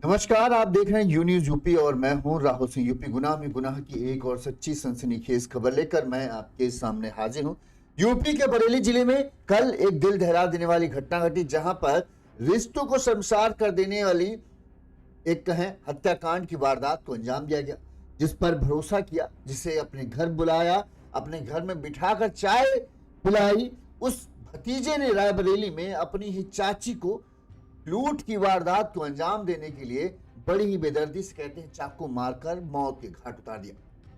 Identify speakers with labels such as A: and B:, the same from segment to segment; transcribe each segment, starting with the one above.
A: नमस्कार, आप देख रहे हैं यू न्यूज यूपी और मैं हूं राहुल सिंह। यूपी गुनाह में गुनाह की एक और सच्ची सनसनीखेज खबर लेकर मैं आपके सामने हाजिर हूं। यूपी के बरेली जिले में कल एक दिल दहला देने वाली घटना घटी, जहां पर रिश्तों को शर्मसार कर देने वाली एक कहें हत्याकांड की वारदात को अंजाम दिया गया, जिस पर भरोसा किया, जिसे अपने घर बुलाया, अपने घर में बिठाकर चाय पिलाई। उस भतीजे ने रायबरेली में अपनी ही चाची को लूट की वारदात को अंजाम देने के लिए बड़ी ही बेदर्दी से कहते हैं चाकू मारकर मौत के घाट उतार दिया।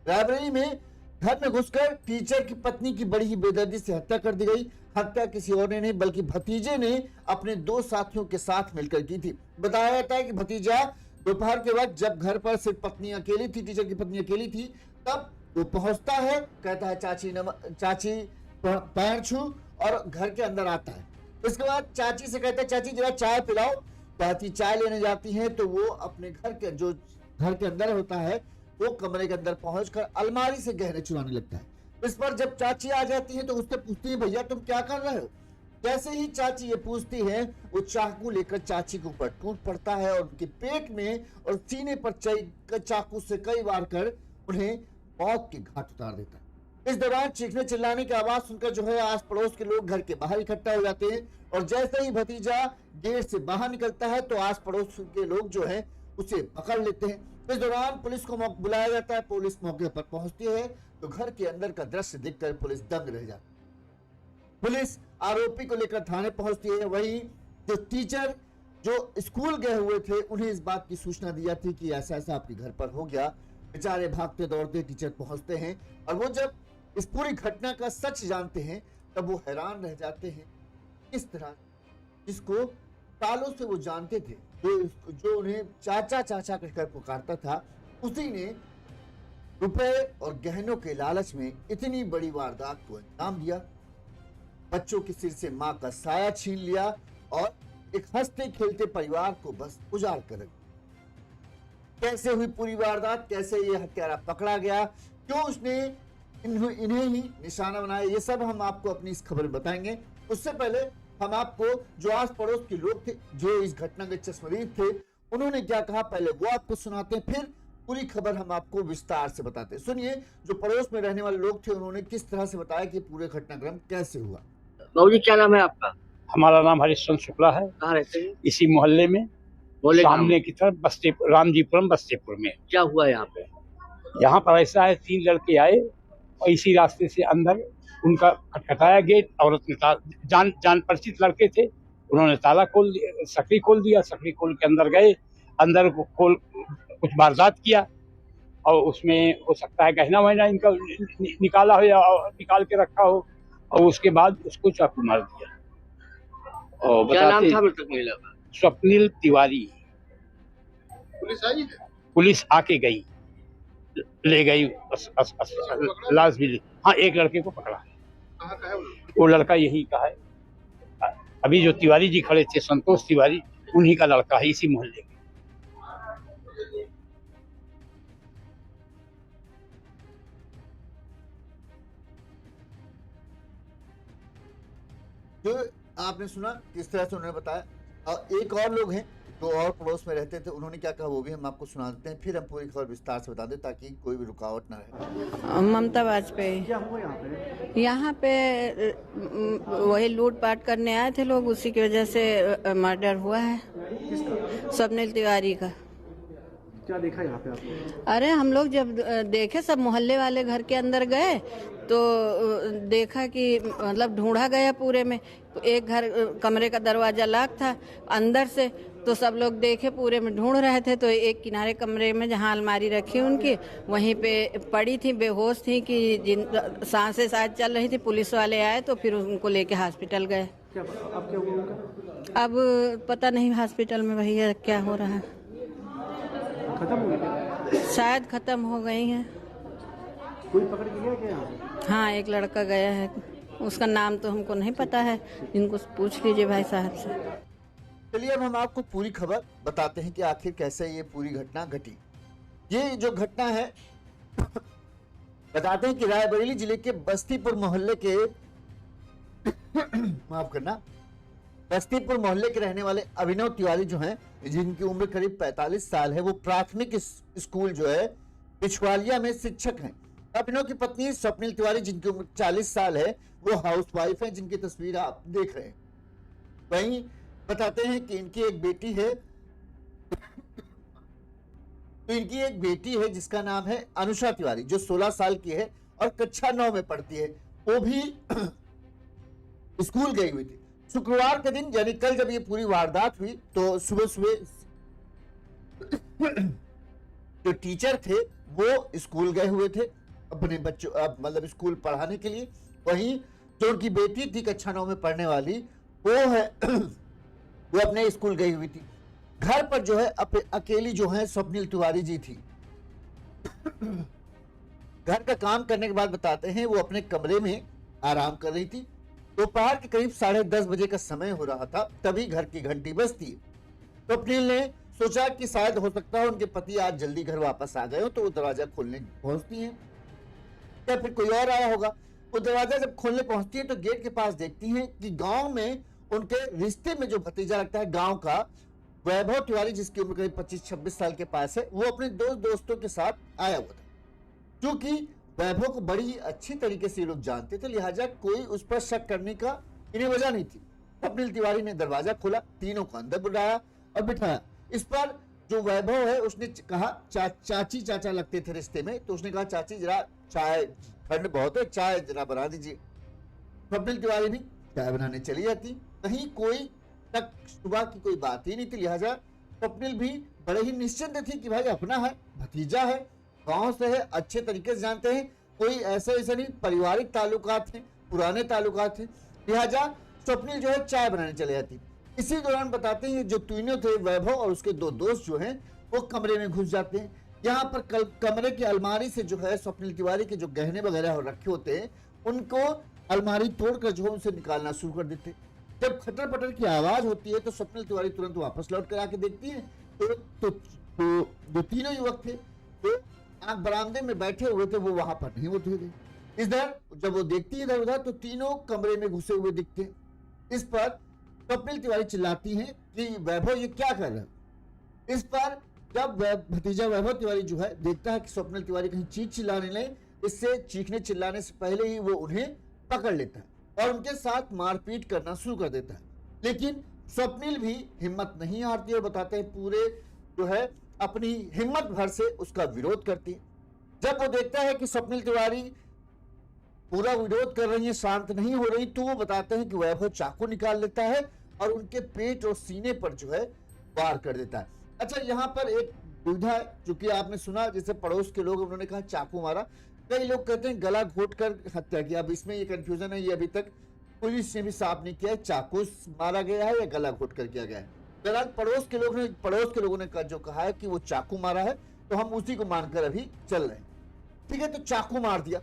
A: रायबरेली में घर में घुसकर टीचर की पत्नी की बड़ी ही बेदर्दी से हत्या कर दी गई। हत्या किसी और ने नहीं बल्कि भतीजे ने अपने दो साथियों के साथ मिलकर की थी। बताया जाता है कि भतीजा दोपहर के वक्त जब घर पर सिर्फ पत्नी अकेली थी, टीचर की पत्नी अकेली थी, तब वो पहुंचता है, कहता है चाची पैर छू, और घर के अंदर आता है। इसके बाद चाची से कहता है चाची जरा चाय पिलाओ। चाची चाय लेने जाती है तो वो अपने घर के अंदर होता है, वो कमरे के अंदर पहुंचकर अलमारी से गहने चुराने लगता है। इस पर जब चाची आ जाती है तो उससे पूछती है, भैया तुम क्या कर रहे हो? जैसे ही चाची ये पूछती है, वो चाकू लेकर चाची के ऊपर टूट पड़ता है और उनके पेट में और सीने पर चाकू से कई बार कर उन्हें मौत के घाट उतार देता है। इस दौरान चीखने चिल्लाने की आवाज सुनकर जो है आस पड़ोस के लोग घर के बाहर इकट्ठा हो जाते हैं, और जैसे ही भतीजा गेट से बाहर निकलता है तो आस पड़ोस के लोग जो है उसे पकड़ लेते हैं। इस दौरान पुलिस को बुलाया जाता है। पुलिस मौके पर पहुंचती है तो घर के अंदर का दृश्य देखकर पुलिस दंग रह जाती है। पुलिस आरोपी को लेकर थाने पहुंचती है। वही जो टीचर जो स्कूल गए हुए थे, उन्हें इस बात की सूचना दी जाती कि ऐसा ऐसा आपके घर पर हो गया। बेचारे भागते दौड़ते टीचर पहुंचते हैं, और वो जब इस पूरी घटना का सच जानते हैं तब वो हैरान रह जाते हैं। इस तरह जिसको सालों से वो जानते थे, जो उन्हें चाचा चाचा कहकर पुकारता था, उसी ने रुपए और गहनों के लालच में इतनी बड़ी वारदात को अंजाम दिया। बच्चों के सिर से मां का साया छीन लिया और एक हंसते खेलते परिवार को बस उजाड़ कर रख दिया। कैसे हुई पूरी वारदात, कैसे ये हत्यारा पकड़ा गया, क्यों उसने इन्हें ही निशाना बनाया, ये सब हम आपको अपनी इस खबर में बताएंगे। उससे पहले हम आपको जो आस पड़ोस के लोग थे, जो इस घटना के चश्मदीद थे, उन्होंने क्या कहा पहले वो आपको सुनाते हैं, फिर पूरी खबर हम आपको विस्तार से बताते हैं। सुनिए जो पड़ोस में रहने वाले लोग थे, उन्होंने किस तरह से बताया कि पूरे घटनाक्रम कैसे हुआ।
B: बाबू जी क्या नाम है आपका?
C: हमारा नाम हरिश्चंद्र शुक्ला है।
B: कहाँ रहते हैं?
C: इसी मोहल्ले में सामने की तरफ रामजीपुरम बस्तीपुर में।
B: क्या हुआ यहाँ पे?
C: यहाँ पर ऐसा है, 3 लड़के आए और इसी रास्ते से अंदर उनका खटखटाया गेट। औरत ने जान परिचित लड़के थे, उन्होंने ताला खोल दिया, सकड़ी खोल दिया। सकड़ी खोल के अंदर गए, अंदर खोल कुछ वारदात किया, और उसमें हो सकता है गहना वहना इनका निकाला हो या निकाल के रखा हो, और उसके बाद उसको चाकू मार दिया। और
B: क्या नाम था मृतक महिला का?
C: स्वप्निल तिवारी।
D: पुलिस आई है?
C: पुलिस आके गई, ले गई, लाश भी। हाँ, एक लड़के को पकड़ा।
D: कहाँ का है
C: वो लड़का यही का है। अभी जो तिवारी जी खड़े थे, संतोष तिवारी, उन्हीं का लड़का है, इसी मोहल्ले का।
A: जो आपने सुना किस तरह से उन्होंने बताया, और एक और लोग हैं जो और पड़ोस में रहते थे, उन्होंने क्या कहा वो भी हम आपको सुना देते हैं, फिर हम पूरी खबर विस्तार से बता दें ताकि कोई भी रुकावट ना रहे।
E: ममता वाजपेयी।
D: क्या हुआ
E: यहाँ पे वही लूटपाट करने आए थे लोग, उसी की वजह से मर्डर हुआ है स्वप्निल तिवारी का।
D: क्या देखा यहाँ पे आपने?
E: अरे हम लोग जब देखे, सब मोहल्ले वाले घर के अंदर गए तो देखा कि मतलब ढूंढा गया पूरे में। एक घर कमरे का दरवाजा लॉक था अंदर से, तो सब लोग देखे पूरे में ढूंढ रहे थे, तो एक किनारे कमरे में जहाँ अलमारी रखी उनकी, वहीं पे पड़ी थी, बेहोश थी कि सांसें शायद चल रही थी। पुलिस वाले आए तो फिर उनको लेके हॉस्पिटल गए।
D: क्या अब क्या हुआ उनका?
E: अब पता नहीं हॉस्पिटल में भैया क्या हो रहा है,
D: खत्म हो गया?
E: शायद खत्म हो गई है।
D: कोई पकड़ के गया क्या यहाँ पे?
E: हाँ, एक लड़का गया है, उसका नाम तो हमको नहीं पता है, इनको पूछ लीजिए भाई साहब से।
A: चलिए अब हम आपको पूरी खबर बताते हैं कि आखिर कैसे ये पूरी घटना घटी। ये जो घटना है बताते हैं कि रायबरेली जिले के बस्तीपुर मोहल्ले के माफ करना, बस्तीपुर मोहल्ले के रहने वाले अभिनव तिवारी जो हैं, जिनकी उम्र करीब 45 साल है, वो प्राथमिक स्कूल जो है पिछवालिया में शिक्षक हैं। अभिनव की पत्नी स्वप्निल तिवारी, जिनकी उम्र 40 साल है, वो हाउसवाइफ है, जिनकी तस्वीर आप देख रहे हैं। वहीं बताते हैं कि इनकी एक बेटी है, तो इनकी एक बेटी है जिसका नाम है अनुषा तिवारी, जो 16 साल की है और कक्षा 9 में पढ़ती है। वो भी स्कूल गई हुई थी। शुक्रवार के दिन यानी कल जब ये पूरी वारदात हुई तो सुबह सुबह जो टीचर थे वो स्कूल गए हुए थे अपने बच्चों मतलब स्कूल पढ़ाने के लिए। वहीं जो उनकी बेटी थी कक्षा 9 में पढ़ने वाली, वो अपने स्कूल गई हुई थी। घर पर जो है अकेली जो है स्वप्निल तिवारी जी थी। घर का काम करने के बाद बताते हैं वो अपने कमरे में आराम कर रही थी। दोपहर के करीब 10:30 बजे का समय हो रहा था, तभी घर की घंटी बजती है। स्वप्निल ने सोचा कि शायद हो सकता है उनके पति आज जल्दी घर वापस आ गए हो, तो वो दरवाजा खोलने पहुंचती हैं या फिर कोई और आया होगा। वो दरवाजा जब खोलने पहुंचती है तो गेट के पास देखती हैं कि गांव में उनके रिश्ते में जो भतीजा लगता है गांव का वैभव तिवारी, जिसकी उम्र करीब 25-26 साल के पास है, वो अपने दोस्तों के साथ आया हुआ था। क्योंकि वैभव को बड़ी अच्छी तरीके से ये लोग जानते थे, लिहाजा कोई उस पर शक करने का इन्हें वजह नहीं थी। स्वप्निल तिवारी ने दरवाजा खोला, तीनों को अंदर बुलाया और बिठाया। इस पर जो वैभव है उसने कहा, चाची चाचा लगते थे रिश्ते में, तो उसने कहा चाची जरा चाय, ठंड बहुत है, चाय जरा बना दीजिए। स्वप्निल तिवारी भी चाय बनाने चली जाती। कहीं कोई तक सुबह की कोई बात ही नहीं थी, लिहाजा स्वप्निल भी बड़े ही निश्चिंत थी कि भाई अपना है, भतीजा है, गांव से है, अच्छे तरीके से जानते हैं, कोई ऐसे नहीं, पारिवारिक ताल्लुकात हैं, पुराने ताल्लुकात हैं, लिहाजा स्वप्निल जो है चाय बनाने चले जाती। इसी दौरान बताते हैं जो तीनों थे, वैभव और उसके दो दोस्त जो हैं, वो कमरे में घुस जाते हैं। यहाँ पर कमरे की अलमारी से जो है स्वप्निल तिवारी के जो गहने वगैरह रखे होते हैं, उनको अलमारी तोड़कर जो है उनसे निकालना शुरू कर देते। जब खटर पटर की आवाज होती है तो स्वप्निल तिवारी तुरंत वापस लौट कर आके देखती है तो जो तीनों युवक थे जो आग बरामदे में बैठे हुए थे वो वहां पर नहीं होते थे। इधर जब वो देखती है इधर उधर तो तीनों कमरे में घुसे हुए दिखते हैं। इस पर स्वप्निल तिवारी चिल्लाती हैं कि वैभव ये क्या कर रहा है। इस पर जब भतीजा वैभव तिवारी जो है देखता है कि स्वप्निल तिवारी कहीं चीख चिल्लाने लगे, इससे चीखने चिल्लाने से पहले ही वो उन्हें पकड़ लेता है और उनके साथ मारपीट करना शुरू कर देता है। लेकिन स्वप्निल भी हिम्मत नहीं हारती और बताते हैं पूरे जो है अपनी हिम्मत भर से उसका विरोध करती है। जब वो देखता है कि स्वप्निल तिवारी पूरा विरोध कर रही है, शांत नहीं हो रही, तो वो बताते हैं कि वैभव चाकू निकाल लेता है और उनके पेट और सीने पर जो है वार कर देता है। अच्छा, यहाँ पर एक दुविधा है जो कि आपने सुना, जैसे पड़ोस के लोग उन्होंने कहा चाकू मारा, कई लोग कहते हैं गला घोट कर हत्या की। अब इसमें ये कंफ्यूजन है, ये अभी तक पुलिस ने भी साफ नहीं किया है चाकू मारा गया है या गला घोट कर किया गया है। बहरहाल पड़ोस के लोगों ने जो कहा है कि वो चाकू मारा है, तो हम उसी को मानकर अभी चल रहे हैं। ठीक है, तो चाकू मार दिया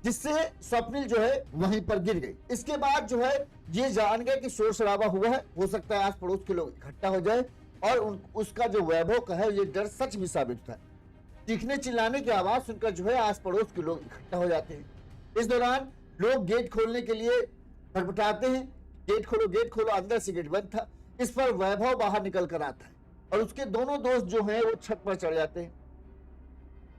A: जिससे स्वप्निल जो है वहीं पर गिर गई। इसके बाद जो है ये जान गए कि शोर शराबा हुआ है, हो सकता है आस पड़ोस के लोग इकट्ठा हो जाए और उसका जो वैभव का है ये डर सच भी साबित होता है। चीखने चिल्लाने की आवाज सुनकर जो है आस पड़ोस के लोग इकट्ठा हो जाते हैं। इस दौरान लोग गेट खोलने के लिए खटखटाते हैं, गेट खोलो, अंदर से गेट बंद था। इस पर वैभव बाहर निकल कर आता है और उसके दोनों दोस्त जो हैं वो छत पर चढ़ जाते हैं।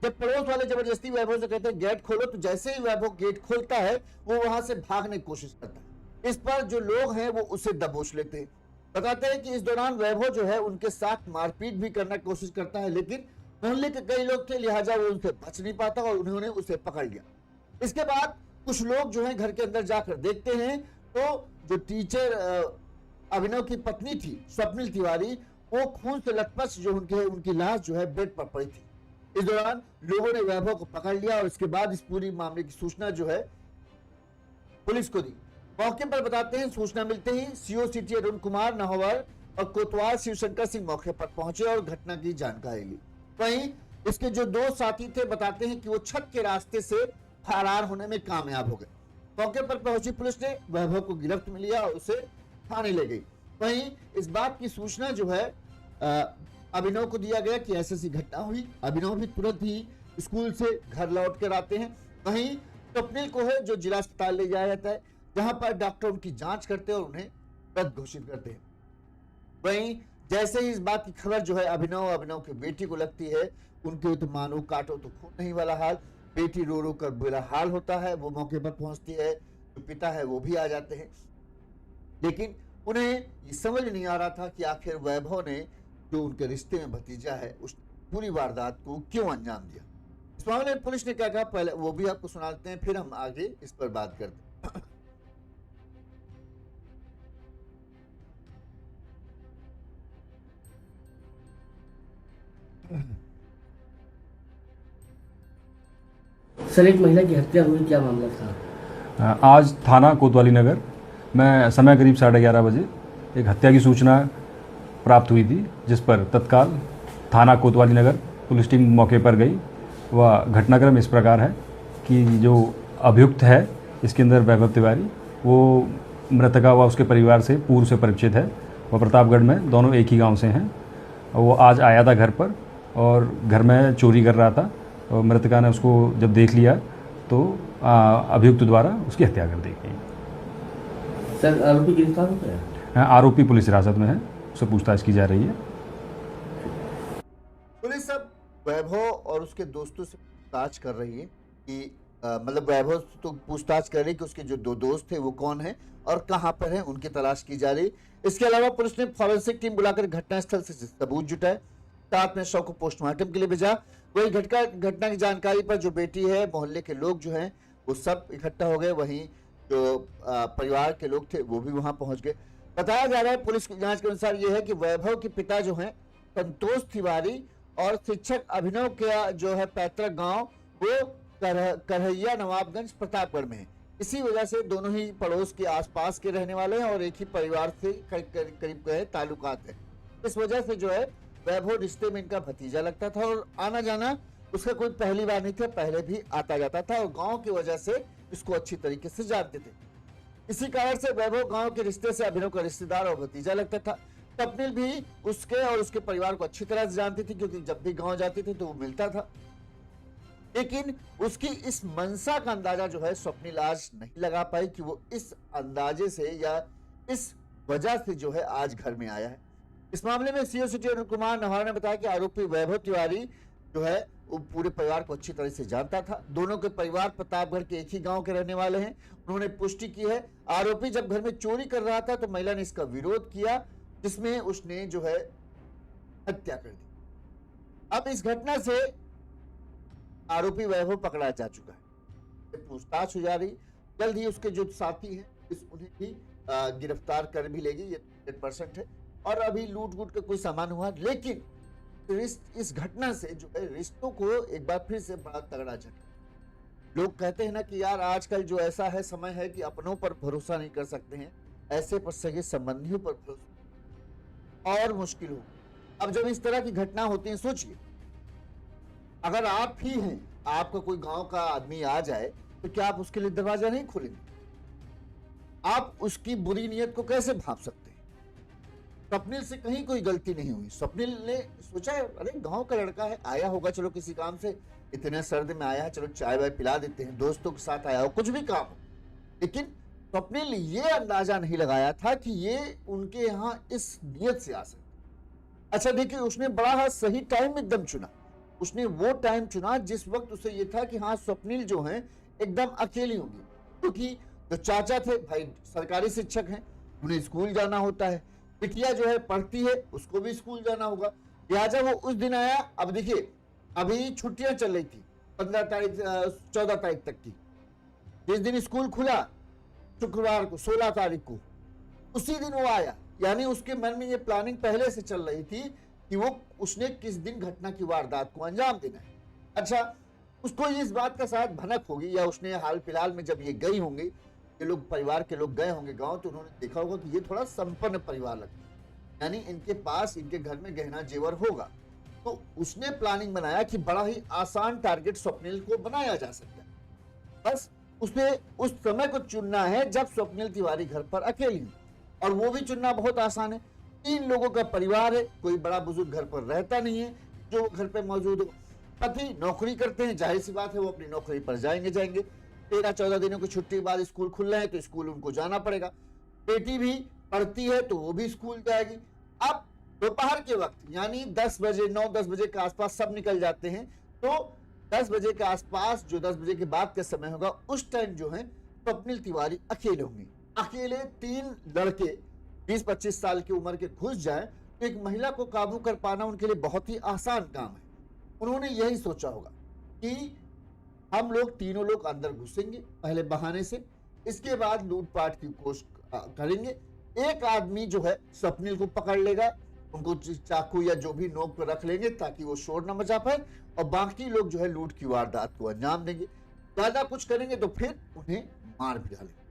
A: जब पड़ोस वाले जबरदस्ती वैभव से कहते हैं गेट खोलो, तो जैसे ही वैभव गेट खोलता है वो वहां से भागने की कोशिश करता है। इस पर जो लोग हैं वो उसे दबोच लेते हैं। बताते हैं कि इस दौरान वैभव जो है उनके साथ मारपीट भी करने की कोशिश करता है, लेकिन मोहल्ले के कई लोग थे, लिहाजा वो उनसे बच नहीं पाता और उन्होंने उसे पकड़ लिया। इसके बाद कुछ लोग जो है घर के अंदर जाकर देखते हैं तो जो टीचर अभिनव की पत्नी थी स्वप्निल तिवारी, वो खून से लथपथ जो उनकी लाश जो है बेड पर पड़ी थी। इस दौरान लोगों ने वैभव को पकड़ लिया और इसके बाद इस पूरी मामले की सूचना जो है पुलिस को दी। मौके पर बताते हैं सूचना मिलते ही सीओ सिटी अरुण कुमार नाहवर और कोतवाल शिवशंकर सिंह मौके पर पहुंचे और घटना की जानकारी ली। वहीं इसके जो दो साथी थे बताते हैं कि वो छत के रास्ते से फरार होने में कामयाब हो गए। मौके पर पहुंची पुलिस ने वैभव को गिरफ्त में लिया और उसे थाने ले गई। वहीं इस बात की सूचना जो है अभिनव को दिया गया कि ऐसी घटना हुई। अभिनव भी तुरंत ही स्कूल से घर लौट कर आते हैं। वहीं स्वप्निल को है जो जिला अस्पताल ले जाया जाता है, जहां पर डॉक्टर उनकी जांच करते हैं और उन्हें रद्द घोषित करते हैं। वहीं जैसे ही इस बात की खबर जो है अभिनव की बेटी को लगती है, उनके तो मानो काटो तो खून नहीं वाला हाल। बेटी रो रो कर बुरा हाल होता है। वो मौके पर पहुंचती है, जो पिता है वो भी आ जाते हैं, लेकिन उन्हें ये समझ नहीं आ रहा था कि आखिर वैभव ने जो उनके रिश्ते में भतीजा है उस पूरी वारदात को क्यों अंजाम दिया। इस मामले में पुलिस ने क्या कहा पहले वो भी आपको सुनाते हैं, फिर हम आगे इस पर बात करते हैं।
F: सर, एक महिला की हत्या हुई, क्या मामला था?
G: आज थाना कोतवाली नगर में समय करीब 11:30 बजे एक हत्या की सूचना प्राप्त हुई थी, जिस पर तत्काल थाना कोतवाली नगर पुलिस टीम मौके पर गई। वह घटनाक्रम इस प्रकार है कि जो अभियुक्त है इसके अंदर वैभव तिवारी, वो मृतका व उसके परिवार से पूर्व से परिचित है। वह प्रतापगढ़ में दोनों एक ही गांव से हैं। वो आज आया था घर पर और घर में चोरी कर रहा था, और मृतका ने उसको जब देख लिया तो अभियुक्त द्वारा उसकी हत्या कर दी गई।
F: सर, आरोपी गिरफ्तार हो गया?
G: आरोपी पुलिस हिरासत में है, उससे पूछताछ की जा रही है।
A: पुलिस अब वैभव और उसके दोस्तों से पूछताछ कर रही है कि मतलब वैभव तो पूछताछ कर रही है कि उसके जो 2 दोस्त थे वो कौन है और कहां पर है, उनकी तलाश की जा रही। इसके अलावा पुलिस ने फॉरेंसिक टीम बुलाकर घटनास्थल से सबूत जुटाए, साथ में शव को पोस्टमार्टम के लिए भेजा। वही घटना की जानकारी पर जो बेटी है, मोहल्ले के लोग जो हैं वो सब इकट्ठा हो गए। वहीं जो परिवार के लोग थे वो भी वहां पहुंच गए। बताया जा रहा है पुलिस की जांच के अनुसार ये है कि वैभव के पिता जो हैं संतोष तिवारी और शिक्षक अभिनव के जो है पैतृक गांव वो करहैया नवाबगंज प्रतापगढ़ में है। इसी वजह से दोनों ही पड़ोस के आसपास के रहने वाले हैं और एक ही परिवार से करीब ताल्लुकात है। इस वजह से जो है वैभव रिश्ते में इनका भतीजा लगता था और आना जाना उसका कोई पहली बार नहीं था, पहले भी आता जाता था और गांव की वजह से इसको अच्छी तरीके से जानते थे। इसी कारण से वैभव गांव के रिश्ते से अभिनव का रिश्तेदार और भतीजा लगता था। स्वप्निल भी उसके और उसके परिवार को अच्छी तरह से जानती थी, क्योंकि जब भी गांव जाती थी तो वो मिलता था। लेकिन उसकी इस मंशा का अंदाजा जो है स्वप्निल आज नहीं लगा पाई कि वो इस अंदाजे से या इस वजह से जो है आज घर में आया है। इस मामले में सीओ सिटी अरुण कुमार नहवार ने बताया कि आरोपी वैभव तिवारी जो है वो पूरे परिवार को अच्छी तरह से जानता था। दोनों के परिवार प्रतापगढ़ के एक ही गांव के रहने वाले हैं। उन्होंने पुष्टि की है आरोपी जब घर में चोरी कर रहा था तो महिला ने इसका विरोध किया, जिसमें उसने जो है हत्या कर दी। अब इस घटना से आरोपी वैभव पकड़ा जा चुका है, पूछताछ हो जा रही। जल्द ही उसके जो साथी हैं उन्हें भी गिरफ्तार कर भी लेगी, ये 100% है। और अभी लूट का कोई सामान हुआ, लेकिन इस घटना से जो है रिश्तों को एक बार फिर से बड़ा तगड़ा झटका। लोग कहते हैं ना कि यार आजकल जो ऐसा है समय है कि अपनों पर भरोसा नहीं कर सकते हैं, ऐसे पर सगे संबंधियों पर भरोसा और मुश्किल हो। अब जब इस तरह की घटना होती है, सोचिए अगर आप ही हैं, आपका कोई गांव का आदमी आ जाए तो क्या आप उसके लिए दरवाजा नहीं खोलेंगे? आप उसकी बुरी नीयत को कैसे भांप सकते हैं? स्वप्निल से कहीं कोई गलती नहीं हुई। स्वप्निल ने सोचा अरे गांव का लड़का है, आया होगा चलो किसी काम से, इतने सर्द में आया है, चलो चाय वाय पिला देते हैं, दोस्तों के साथ आया हो, कुछ भी काम हो। लेकिन स्वप्निल ये अंदाजा नहीं लगाया था कि ये उनके यहाँ इस नियत से आ सकता। अच्छा देखिए, उसने बड़ा सही टाइम एकदम चुना। उसने वो टाइम चुना जिस वक्त उसे ये था कि हाँ स्वप्निल जो है एकदम अकेली होगी, क्योंकि जो चाचा थे भाई सरकारी शिक्षक हैं, उन्हें स्कूल जाना होता है, बिटिया जो है पढ़ती है, उसको भी स्कूल जाना होगा, लिहाजा वो उस दिन आया। अब देखिए अभी छुट्टियां चल रही थी 14 तारीख तक की। जिस दिन स्कूल खुला शुक्रवार को 16 तारीख को, उसी दिन वो आया। यानी उसके मन में ये प्लानिंग पहले से चल रही थी कि वो उसने किस दिन घटना की वारदात को अंजाम देना है। अच्छा, उसको इस बात का शायद भनक होगी, या उसने हाल फिलहाल में जब ये गई होंगी, ये लोग परिवार के लोग गए होंगे गांव, तो उन्होंने देखा होगा कि ये थोड़ा संपन्न परिवार लगता है, यानी इनके पास इनके घर में गहना जेवर होगा। तो उसने प्लानिंग बनाया कि बड़ा ही आसान टारगेट स्वप्निल को बनाया जा सकता है। बस उसने उस समय को चुनना है जब स्वप्निल तिवारी घर पर अकेली है, और वो भी चुनना बहुत आसान है। 3 लोगों का परिवार है, कोई बड़ा बुजुर्ग घर पर रहता नहीं है जो घर पे मौजूद हो। पति नौकरी करते हैं, जाहिर सी बात है वो अपनी नौकरी पर जाएंगे। 13-14 दिनों की छुट्टी के बाद स्कूल खुल रहे हैं तो स्कूल उनको जाना पड़ेगा। बेटी भी पढ़ती है तो वो भी स्कूल जाएगी। अब दोपहर के वक्त यानी 10 बजे 9-10 बजे के आसपास सब निकल जाते हैं, तो 10 बजे के आसपास जो 10 बजे के बाद का समय होगा उस टाइम जो है स्वप्निल तिवारी अकेले होंगे। अकेले 3 लड़के 20-25 साल की उम्र के घुस जाए तो एक महिला को काबू कर पाना उनके लिए बहुत ही आसान काम है। उन्होंने यही सोचा होगा कि हम लोग तीनों लोग अंदर घुसेंगे पहले बहाने से, इसके बाद लूटपाट की कोशिश करेंगे। एक आदमी जो है स्वप्निल को पकड़ लेगा, उनको चाकू या जो भी नोक पर रख लेंगे ताकि वो शोर न मचा पाए, और बाकी लोग जो है लूट की वारदात को अंजाम देंगे। ज्यादा कुछ करेंगे तो फिर उन्हें मार भी डालेंगे।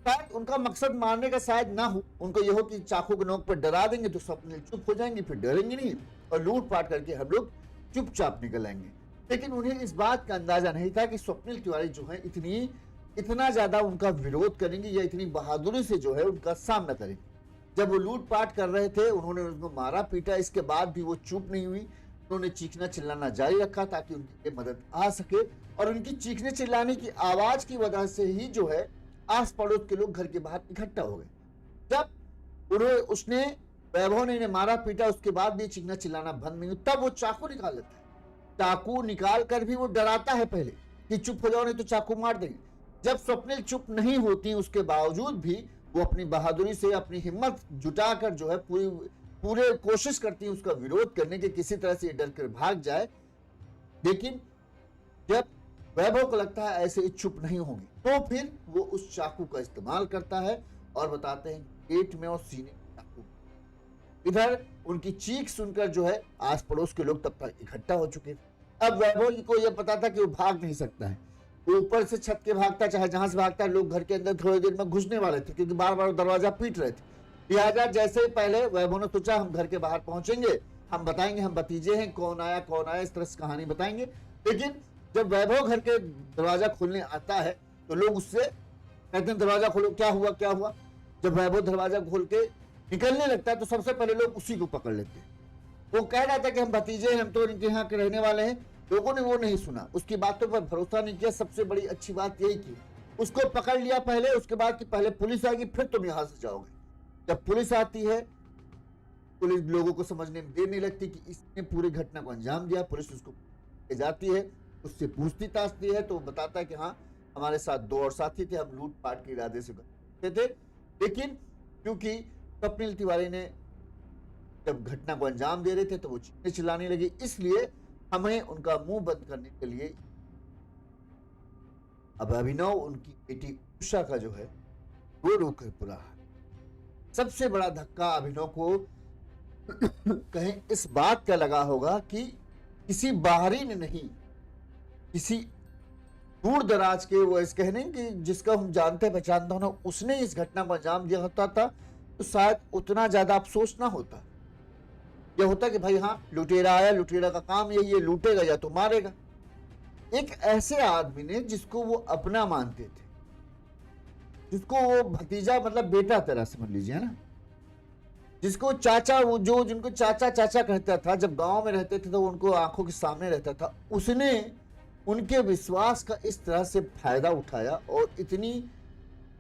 A: शायद उनका मकसद मारने का शायद ना हो, उनको यह हो कि चाकू के नोक पर डरा देंगे तो स्वप्निल चुप हो जाएंगे, फिर डरेंगे नहीं और लूटपाट करके हम लोग चुपचाप निकल आएंगे। लेकिन उन्हें इस बात का अंदाजा नहीं था कि स्वप्निल तिवारी जो है इतना ज्यादा उनका विरोध करेंगे या इतनी बहादुरी से जो है उनका सामना करेंगे। जब वो लूटपाट कर रहे थे उन्होंने उनको मारा पीटा, इसके बाद भी वो चुप नहीं हुई। उन्होंने चीखना चिल्लाना जारी रखा ताकि उनकी मदद आ सके, और उनकी चीखने चिल्लाने की आवाज की वजह से ही जो है आस पड़ोस के लोग घर के बाहर इकट्ठा हो गए। जब उसने वैभव ने मारा पीटा उसके बाद भी चीखना चिल्लाना बंद नहीं, तब वो चाकू निकाल लेता है। चाकू निकाल कर भी वो डराता है पहले कि चुप हो जाओ नहीं तो चाकू मार देंगे। जब स्वप्निल चुप नहीं होती उसके बावजूद भी वो अपनी बहादुरी से अपनी हिम्मत जुटाकर जो है पूरे कोशिश करती है उसका विरोध करने के, किसी तरह से डर कर भाग जाए। लेकिन जब वैभव को लगता है ऐसे चुप नहीं होंगे तो फिर वो उस चाकू का इस्तेमाल करता है और बताते हैं पेट में और सीने में चाकू। इधर उनकी चीख सुनकर जो है आस पड़ोस के लोग तब तक इकट्ठा हो चुके थे। अब वैभव को यह पता था कि वो भाग नहीं सकता है, वो ऊपर से छत के भागता चाहे जहां से भागता, लोग घर के अंदर थोड़ी देर में घुसने वाले थे क्योंकि बार बार दरवाजा पीट रहे थे। लिहाजा जैसे पहले वैभव ने सोचा हम घर के बाहर पहुंचेंगे, हम बताएंगे हम भतीजे हैं, कौन आया इस तरह से कहानी बताएंगे। लेकिन जब वैभव घर के दरवाजा खोलने आता है तो लोग उससे कहते हैं दरवाजा खोलो, क्या हुआ। जब वैभव दरवाजा खोल के निकलने लगता है तो सबसे पहले लोग उसी को पकड़ लेते हैं। वो कह रहा था कि हम भतीजे हैं, हम तो इनके यहाँ के रहने वाले हैं। लोगों ने वो नहीं सुना, उसकी बातों पर भरोसा नहीं किया। सबसे बड़ी अच्छी बात यही की उसको पकड़ लिया पहले, उसके बाद कि पहले पुलिस आएगी फिर तुम यहां से जाओगे। जब पुलिस आती है पुलिस लोगों को समझने में देर नहीं लगती कि इसने पूरी घटना को अंजाम दिया। पुलिस उसको जाती है, उससे पूछती ताछती है तो वो बताता है कि हाँ हमारे साथ 2 और साथी थे, हम लूटपाट के इरादे से करते थे। लेकिन क्योंकि स्वप्निल तिवारी ने जब घटना को अंजाम दे रहे थे तो वो चीखने चिल्लाने लगे, इसलिए हमें उनका मुंह बंद करने के लिए अब अभिनव उनकी बेटी उषा का जो है वो रोकर पुरा। सबसे बड़ा धक्का अभिनव को कहीं इस बात का लगा होगा कि किसी बाहरी ने नहीं, किसी दूर दराज के वो इस कहने कि जिसका हम जानते पहचानते हो ना उसने इस घटना को अंजाम दिया होता था तो शायद उतना ज्यादा अफसोस ना होता। यह होता कि भाई हाँ लुटेरा आया, लुटेरा का काम यही है, लूटेगा या तो मारेगा। एक ऐसे आदमी ने जिसको वो अपना मानते थे, जिसको वो भतीजा मतलब बेटा तरह समझ लीजिए है ना, जिसको चाचा वो जो जिनको चाचा चाचा कहता था, जब गांव में रहते थे तो उनको आंखों के सामने रहता था, उसने उनके विश्वास का इस तरह से फायदा उठाया और इतनी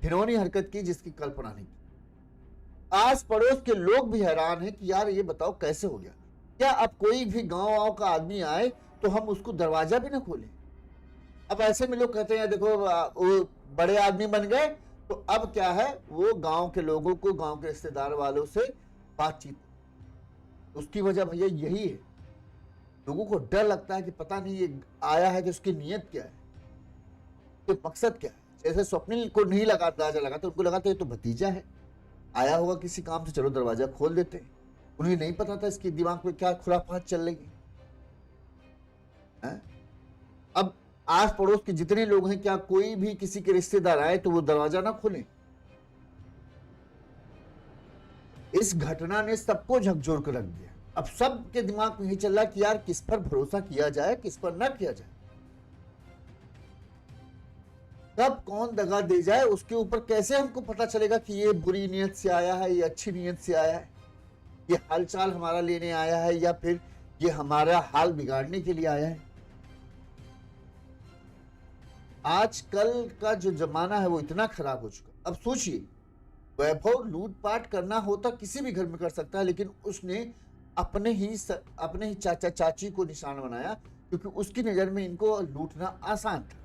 A: घिनौनी हरकत की जिसकी कल्पना नहीं। आस पड़ोस के लोग भी हैरान हैं कि यार ये बताओ कैसे हो गया, क्या अब कोई भी गांव का आदमी आए तो हम उसको दरवाजा भी ना खोलें। अब ऐसे में लोग कहते हैं देखो वो बड़े आदमी बन गए तो अब क्या है वो गांव के लोगों को, गांव के रिश्तेदार वालों से बातचीत, उसकी वजह भैया यही है। लोगों को डर लगता है कि पता नहीं ये आया है तो उसकी नीयत क्या है, तो मकसद क्या है। जैसे स्वप्निल को नहीं लगा अंदाजा लगा तो उनको लगा था ये तो भतीजा है, आया होगा किसी काम से, चलो दरवाजा खोल देते हैं। उन्हें नहीं पता था इसके दिमाग में क्या खुराफात चल रही है। अब आस पड़ोस के जितने लोग हैं, क्या कोई भी किसी के रिश्तेदार आए तो वो दरवाजा ना खोले। इस घटना ने सबको झकझोर कर रख दिया। अब सबके दिमाग में यही चल रहा कि यार किस पर भरोसा किया जाए, किस पर ना किया जाए, कब कौन दगा दे जाए, उसके ऊपर कैसे हमको पता चलेगा कि ये बुरी नीयत से आया है, ये अच्छी नीयत से आया है, ये हालचाल हमारा लेने आया है या फिर ये हमारा हाल बिगाड़ने के लिए आया है। आजकल का जो जमाना है वो इतना खराब हो चुका। अब सोचिए वैभव लूटपाट करना होता किसी भी घर में कर सकता है, लेकिन उसने अपने ही चाचा चाची को निशान बनाया, क्योंकि उसकी नजर में इनको लूटना आसान था।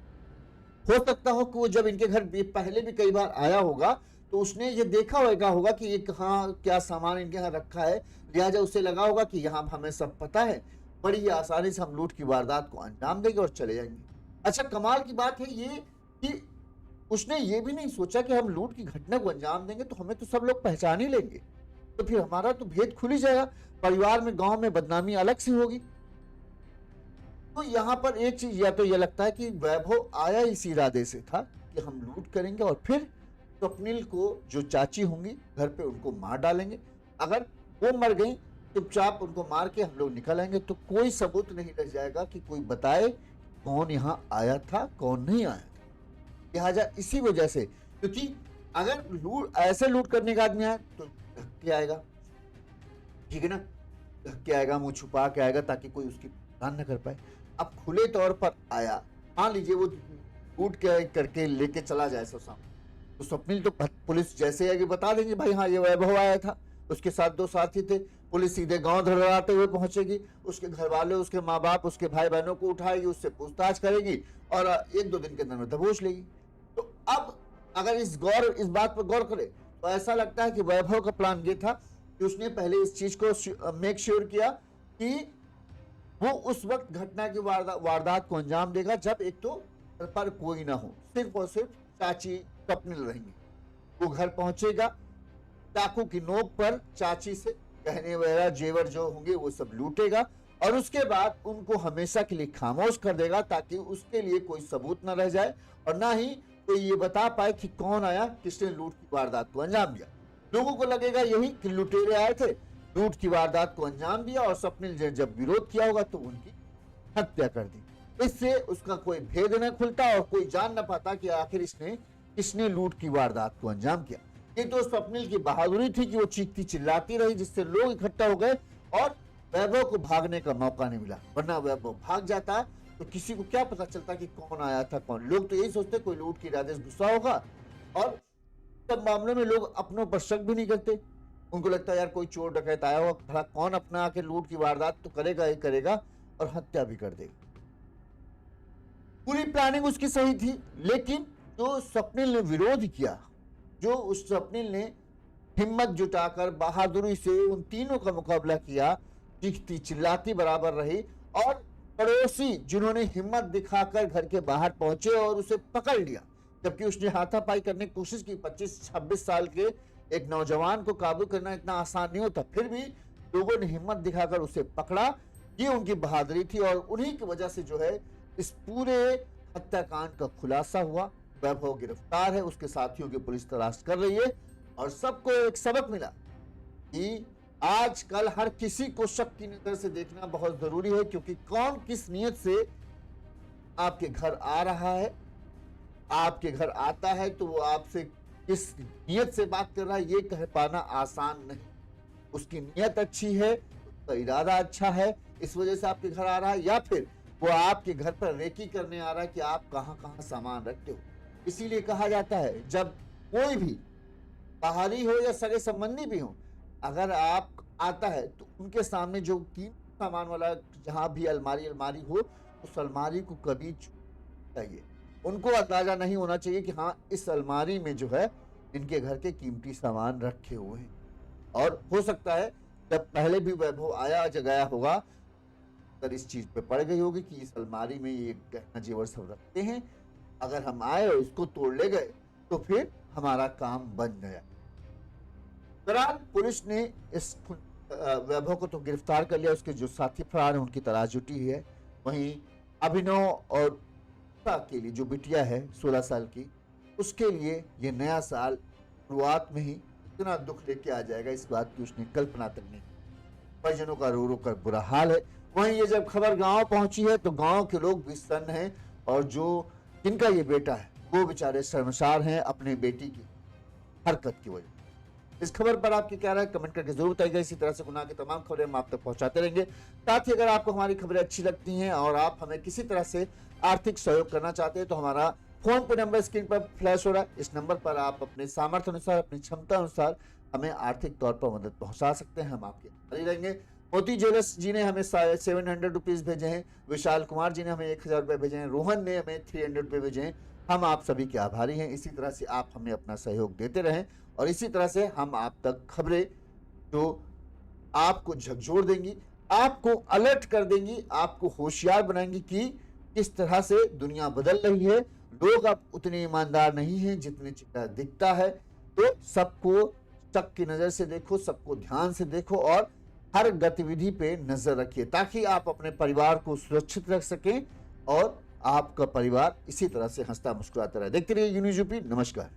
A: हो सकता हो कि वो जब इनके घर पहले भी कई बार आया होगा तो उसने ये देखा होगा कि ये कहाँ क्या सामान इनके यहाँ रखा है, लिहाजा उसे लगा होगा कि यहाँ हमें सब पता है, बड़ी आसानी से हम लूट की वारदात को अंजाम देंगे और चले जाएंगे। अच्छा, कमाल की बात है ये कि उसने ये भी नहीं सोचा कि हम लूट की घटना को अंजाम देंगे तो हमें तो सब लोग पहचान ही लेंगे, तो फिर हमारा तो भेद खुल ही जाएगा, परिवार में गांव में बदनामी अलग से होगी। तो यहाँ पर एक चीज या तो ये लगता है कि वैभव आया इस इरादे से था कि हम लूट करेंगे और फिर स्वप्निल को जो चाची होंगी घर पे उनको मार डालेंगे, अगर वो मर गई चुपचाप उनको मार के हम लोग निकल आएंगे, तो कोई सबूत नहीं रह जाएगा कि कोई बताए कौन यहाँ आया था कौन नहीं आया था। लिहाजा इसी वजह से, क्योंकि अगर ऐसे लूट करने का आदमी आए तो ढक के आएगा, ठीक है ना, ढक के आएगा, मुंह छुपा के आएगा ताकि कोई उसकी पहचान न कर पाए। अब खुले तौर पर आया, मान लीजिए वो लूट के करके लेके चला जाए सब सामने, तो स्वप्निल तो पुलिस जैसे है कि बता देंगे भाई हाँ ये वैभव आया था, उसके साथ 2 साथी थे। पुलिस सीधे गांव धड़ाते हुए पहुंचेगी, उसके घर वाले, उसके माँ बाप, उसके भाई बहनों को उठाएगी, उससे पूछताछ करेगी और 1-2 दिन के अंदर में दबोच लेगी। तो अब अगर इस बात पर गौर करें तो ऐसा लगता है कि वैभव का प्लान ये था कि उसने पहले इस चीज को मेक श्योर किया कि वो उस वक्त घटना की वारदात को अंजाम देगा जब एक तो पर कोई ना हो, सिर्फ और सिर्फ चाची स्वप्निल रहेंगे। वो घर पहुंचेगा, चाकू की नोक पर चाची से गहने वगैरह जेवर जो होंगे वो सब लूटेगा और उसके बाद उनको हमेशा के लिए खामोश कर देगा ताकि उसके लिए कोई सबूत न रह जाए और ना ही कोई ये बता पाए कि कौन आया, किसने लूट की वारदात को अंजाम दिया। लोगों को लगेगा यही कि लुटेरे आए थे, लूट की वारदात को अंजाम दिया और स्वप्निल ने जब विरोध किया होगा तो उनकी हत्या कर दी। इससे उसका कोई भेद न खुलता और कोई जान न पाता कि आखिर किसने लूट की वारदात को अंजाम किया। ये तो स्वप्निल की बहादुरी थी कि वो चीखती चिल्लाती रही, जिससे लोग इकट्ठा हो गए और वैभव को भागने का मौका नहीं मिला, वरना वैभव भाग जाता तो किसी को क्या पता चलता कि कौन आया था कौन। लोग तो यही सोचते कोई लूट के इरादे से गुस्सा होगा और सब मामलों में लोग अपनों पर शक भी नहीं करते। उनको लगता है यार कोई चोर डकैत आया होगा, भला कौन अपना आके लूट की वारदात तो करेगा ही करेगा और हत्या भी कर देगा। पूरी प्लानिंग उसकी सही थी, लेकिन जो स्वप्निल ने विरोध किया, जो उस स्वप्निल ने हिम्मत जुटाकर बहादुरी से उन तीनों का मुकाबला किया, चीखती चिल्लाती बराबर रही और पड़ोसी जिन्होंने हिम्मत दिखाकर घर के बाहर पहुंचे और उसे पकड़ लिया, जबकि उसने हाथापाई करने की कोशिश की। 25-26 साल के एक नौजवान को काबू करना इतना आसान नहीं होता, फिर भी लोगों ने हिम्मत दिखाकर उसे पकड़ा। ये उनकी बहादुरी थी और उन्हीं की वजह से जो है इस पूरे हत्याकांड का खुलासा हुआ। वैभव गिरफ्तार है, उसके साथियों की पुलिस तलाश कर रही है और सबको एक सबक मिला कि आजकल हर किसी को शक की नजर से देखना बहुत जरूरी है, क्योंकि कौन किस नियत से आपके घर आ रहा है, आपके घर आता है तो वो आपसे किस नियत से बात कर रहा है ये कह पाना आसान नहीं। उसकी नियत अच्छी है, उसका इरादा अच्छा है, इस वजह से आपके घर आ रहा है, या फिर वो आपके घर पर रेकी करने आ रहा है कि आप कहां कहां सामान रखते हो। इसीलिए कहा जाता है जब कोई भी बाहरी हो या सगे संबंधी भी हो, अगर आप आता है तो उनके सामने जो कीमती सामान वाला जहां भी अलमारी हो उस अलमारी को कभी चाहिए, उनको अंदाजा नहीं होना चाहिए कि हाँ इस अलमारी में जो है इनके घर के कीमती सामान रखे हुए हैं। और हो सकता है जब पहले भी वैभव आया जगाया होगा तो इस चीज पे पड़ गई होगी कि इस अलमारी में ये गहना जेवर सब रखते हैं, अगर हम आए और इसको तोड़ ले गए तो फिर हमारा काम बन गया। दरअसल पुलिस ने इस वैभव को तो गिरफ्तार कर लिया, उसके जो साथी फरार हैं उनकी तलाश जुटी है। वहीं अभिनव और के लिए जो बिटिया है 16 साल की, उसके लिए ये नया साल शुरुआत में ही इतना दुख लेके आ जाएगा, इस बात की उसने कल्पना तक नहीं। परिजनों का रो रो कर बुरा हाल है। वहीं ये जब खबर गांव पहुंची है तो गांव के लोग भी सन्न हैं और जो जिनका ये बेटा है वो बेचारे शर्मसार हैं अपने बेटी की हरकत की वजह। इस खबर पर आपकी क्या राय कमेंट करके जरूर बताइएगा। इसी तरह से गुनाह की तमाम खबरें हम आप तक पहुंचाते रहेंगे। साथ ही अगर आपको हमारी खबरें अच्छी लगती हैं और आप हमें किसी तरह से आर्थिक सहयोग करना चाहते हैं तो हमारा फोन पे नंबर स्क्रीन पर फ्लैश हो रहा है, इस नंबर पर आप अपने सामर्थ्य अनुसार, अपनी क्षमता अनुसार हमें आर्थिक तौर पर मदद पहुंचा सकते हैं। हम आपके आभारी रहेंगे। मोती ज्वेलर्स जी ने हमें 700 रुपीज भेजे हैं, विशाल कुमार जी ने हमें 1000 रुपए भेजे हैं, रोहन ने हमें 300 रुपए भेजे हैं। हम आप सभी के आभारी हैं। इसी तरह से आप हमें अपना सहयोग देते रहें और इसी तरह से हम आप तक खबरें जो आपको झकझोर देंगी, आपको अलर्ट कर देंगी, आपको होशियार बनाएंगी कि किस तरह से दुनिया बदल रही है। लोग अब उतने ईमानदार नहीं हैं जितने दिखता है। तो सबको शक की नजर से देखो, सबको ध्यान से देखो और हर गतिविधि पे नजर रखिए ताकि आप अपने परिवार को सुरक्षित रख सकें और आपका परिवार इसी तरह से हंसता मुस्कुराता रहे। देखते रहिए यून्यूज़ यूपी। नमस्कार।